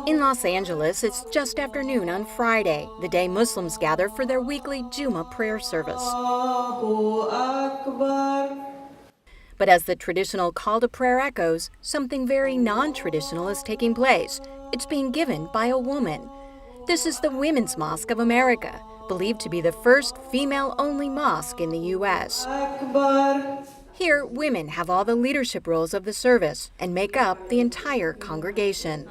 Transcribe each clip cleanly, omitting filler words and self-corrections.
In Los Angeles, it's just after noon on Friday, the day Muslims gather for their weekly Jummah prayer service. But as the traditional call to prayer echoes, something very non-traditional is taking place. It's being given by a woman. This is the Women's Mosque of America, believed to be the first female-only mosque in the U.S. Here, women have all the leadership roles of the service and make up the entire congregation.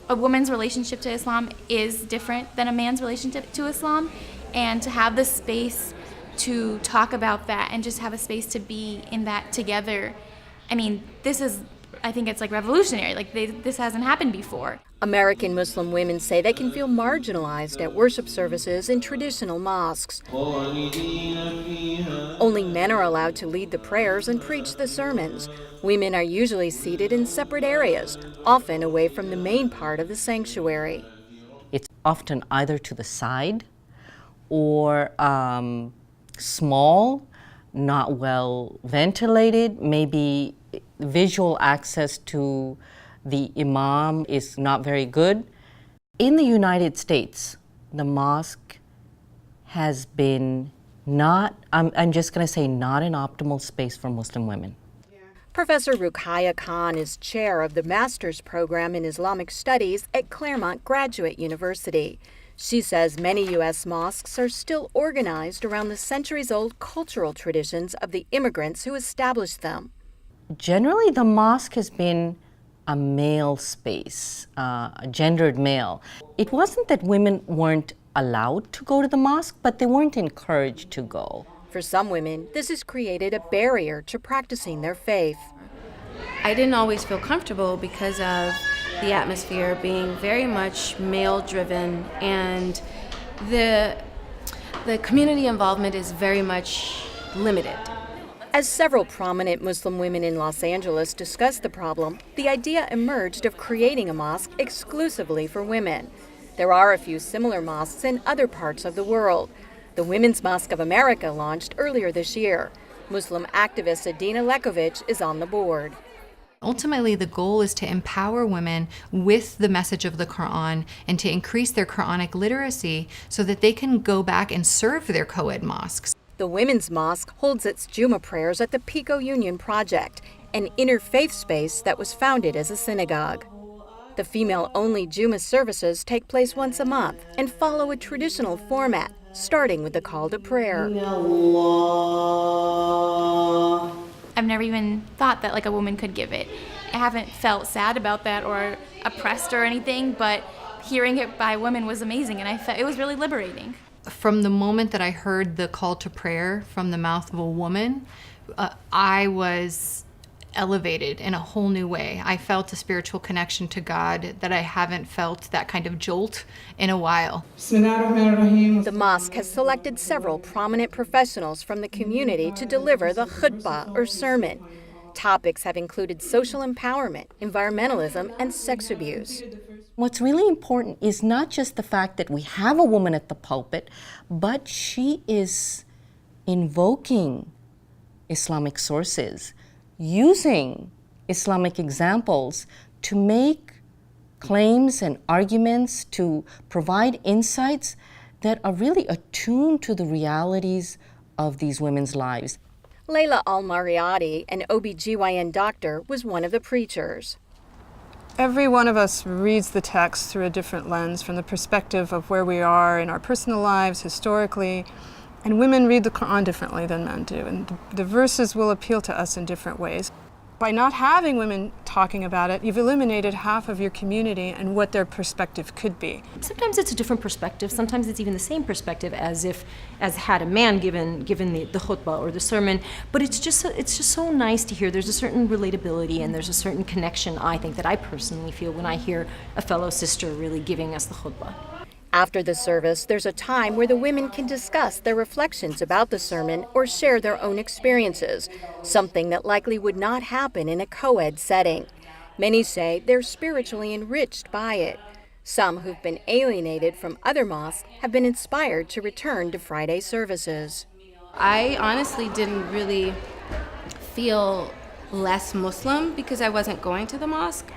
A woman's relationship to Islam is different than a man's relationship to Islam, and to have the space to talk about that and just have a space to be in that together, I think it's like revolutionary. This hasn't happened before. American Muslim women say they can feel marginalized at worship services in traditional mosques. Only men are allowed to lead the prayers and preach the sermons. Women are usually seated in separate areas, often away from the main part of the sanctuary. It's often either to the side or small, not well ventilated, maybe visual access to the imam is not very good. In the United States, the mosque has been I'm just going to say not an optimal space for Muslim women. Professor Ruqayya Khan is chair of the master's program in Islamic Studies at Claremont Graduate University. She says many U.S. mosques are still organized around the centuries-old cultural traditions of the immigrants who established them. Generally, the mosque has been a male space, a gendered male. It wasn't that women weren't allowed to go to the mosque, but they weren't encouraged to go. For some women, this has created a barrier to practicing their faith. I didn't always feel comfortable because of the atmosphere being very much male-driven, and the community involvement is very much limited. As several prominent Muslim women in Los Angeles discussed the problem, the idea emerged of creating a mosque exclusively for women. There are a few similar mosques in other parts of the world. The Women's Mosque of America launched earlier this year. Muslim activist Adina Lekovich is on the board. Ultimately, the goal is to empower women with the message of the Quran and to increase their Quranic literacy so that they can go back and serve their co-ed mosques. The Women's Mosque holds its Jummah prayers at the Pico Union Project, an interfaith space that was founded as a synagogue. The female-only Jummah services take place once a month and follow a traditional format, starting with the call to prayer. I've never even thought that a woman could give it. I haven't felt sad about that or oppressed or anything, but hearing it by women was amazing, and it was really liberating. From the moment that I heard the call to prayer from the mouth of a woman, I was elevated in a whole new way. I felt a spiritual connection to God that I haven't felt that kind of jolt in a while. The mosque has selected several prominent professionals from the community to deliver the khutbah or sermon. Topics have included social empowerment, environmentalism, and sex abuse. What's really important is not just the fact that we have a woman at the pulpit, but she is invoking Islamic sources, using Islamic examples to make claims and arguments, to provide insights that are really attuned to the realities of these women's lives. Layla Al-Mariati, an OB/GYN doctor, was one of the preachers. Every one of us reads the text through a different lens, from the perspective of where we are in our personal lives, historically, and women read the Quran differently than men do, and the verses will appeal to us in different ways. By not having women talking about it, you've eliminated half of your community and what their perspective could be. Sometimes it's a different perspective, sometimes it's even the same perspective as had a man given the khutbah or the sermon, but it's just so nice to hear. There's a certain relatability and there's a certain connection, I think, that I personally feel when I hear a fellow sister really giving us the khutbah. After the service, there's a time where the women can discuss their reflections about the sermon or share their own experiences, something that likely would not happen in a co-ed setting. Many say they're spiritually enriched by it. Some who've been alienated from other mosques have been inspired to return to Friday services. I honestly didn't really feel less Muslim because I wasn't going to the mosque.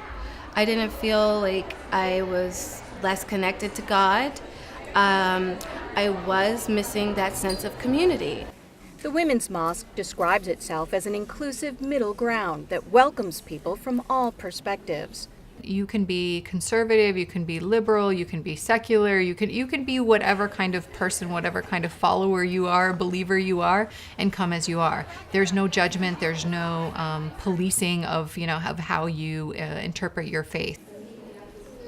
I didn't feel like I was less connected to God. I was missing that sense of community. The Women's Mosque describes itself as an inclusive middle ground that welcomes people from all perspectives. You can be conservative, you can be liberal, you can be secular, you can be whatever kind of person, whatever kind of follower you are, believer you are, and come as you are. There's no judgment, there's no policing of how you interpret your faith.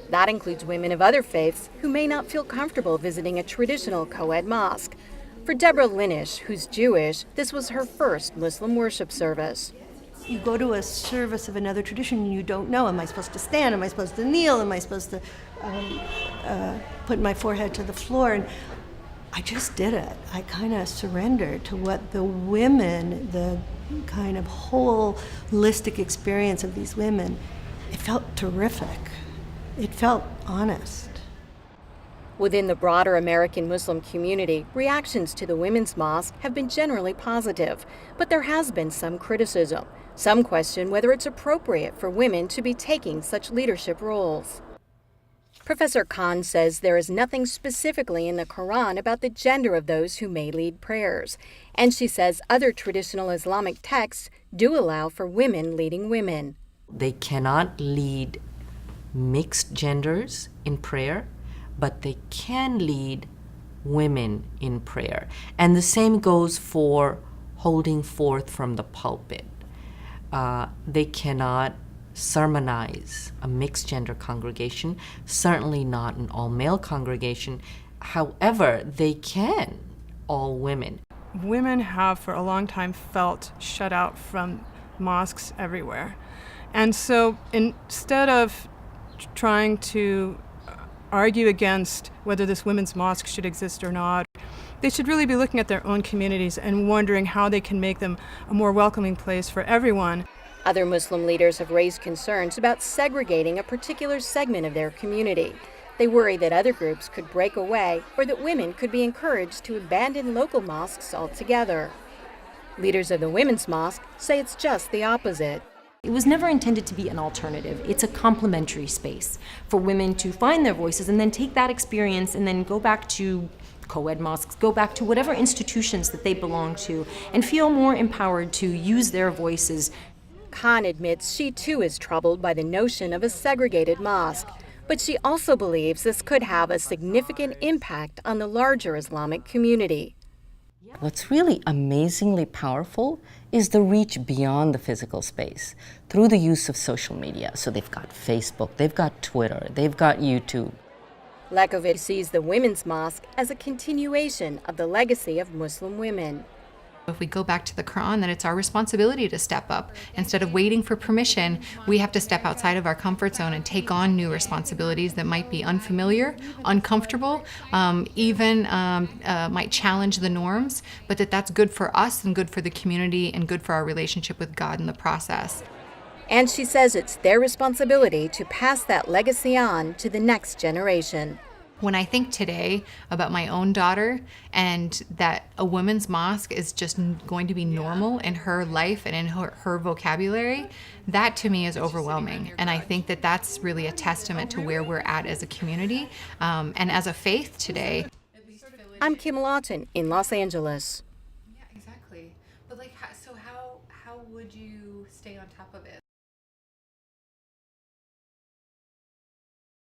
That includes women of other faiths who may not feel comfortable visiting a traditional co-ed mosque. For Deborah Linish, who's Jewish, this was her first Muslim worship service. You go to a service of another tradition and you don't know, am I supposed to stand, am I supposed to kneel, am I supposed to put my forehead to the floor? And I just did it. I kind of surrendered to what the women, the kind of holistic experience of these women, it felt terrific. It felt honest. Within the broader American Muslim community, reactions to the Women's Mosque have been generally positive, but there has been some criticism. Some question whether it's appropriate for women to be taking such leadership roles. Professor Khan says there is nothing specifically in the Quran about the gender of those who may lead prayers, and she says other traditional Islamic texts do allow for women leading women. They cannot lead mixed genders in prayer, but they can lead women in prayer. And the same goes for holding forth from the pulpit. They cannot sermonize a mixed gender congregation, certainly not an all-male congregation. However, they can all women. Women have for a long time felt shut out from mosques everywhere. And so instead of trying to argue against whether this women's mosque should exist or not, they should really be looking at their own communities and wondering how they can make them a more welcoming place for everyone. Other Muslim leaders have raised concerns about segregating a particular segment of their community. They worry that other groups could break away or that women could be encouraged to abandon local mosques altogether. Leaders of the Women's Mosque say it's just the opposite. It was never intended to be an alternative. It's a complementary space for women to find their voices and then take that experience and then go back to co-ed mosques, go back to whatever institutions that they belong to and feel more empowered to use their voices. Khan admits she too is troubled by the notion of a segregated mosque, but she also believes this could have a significant impact on the larger Islamic community. What's really amazingly powerful is the reach beyond the physical space through the use of social media. So they've got Facebook, they've got Twitter, they've got YouTube. Lekovich sees the Women's Mosque as a continuation of the legacy of Muslim women. If we go back to the Quran, then it's our responsibility to step up. Instead of waiting for permission, we have to step outside of our comfort zone and take on new responsibilities that might be unfamiliar, uncomfortable, even might challenge the norms, but that's good for us and good for the community and good for our relationship with God in the process. And she says it's their responsibility to pass that legacy on to the next generation. When I think today about my own daughter and that a women's mosque is just going to be normal in her life and in her vocabulary, that to me is overwhelming. And I think that that's really a testament to where we're at as a community and as a faith today. I'm Kim Lawton in Los Angeles. Yeah, exactly. But so how would you stay on top of it?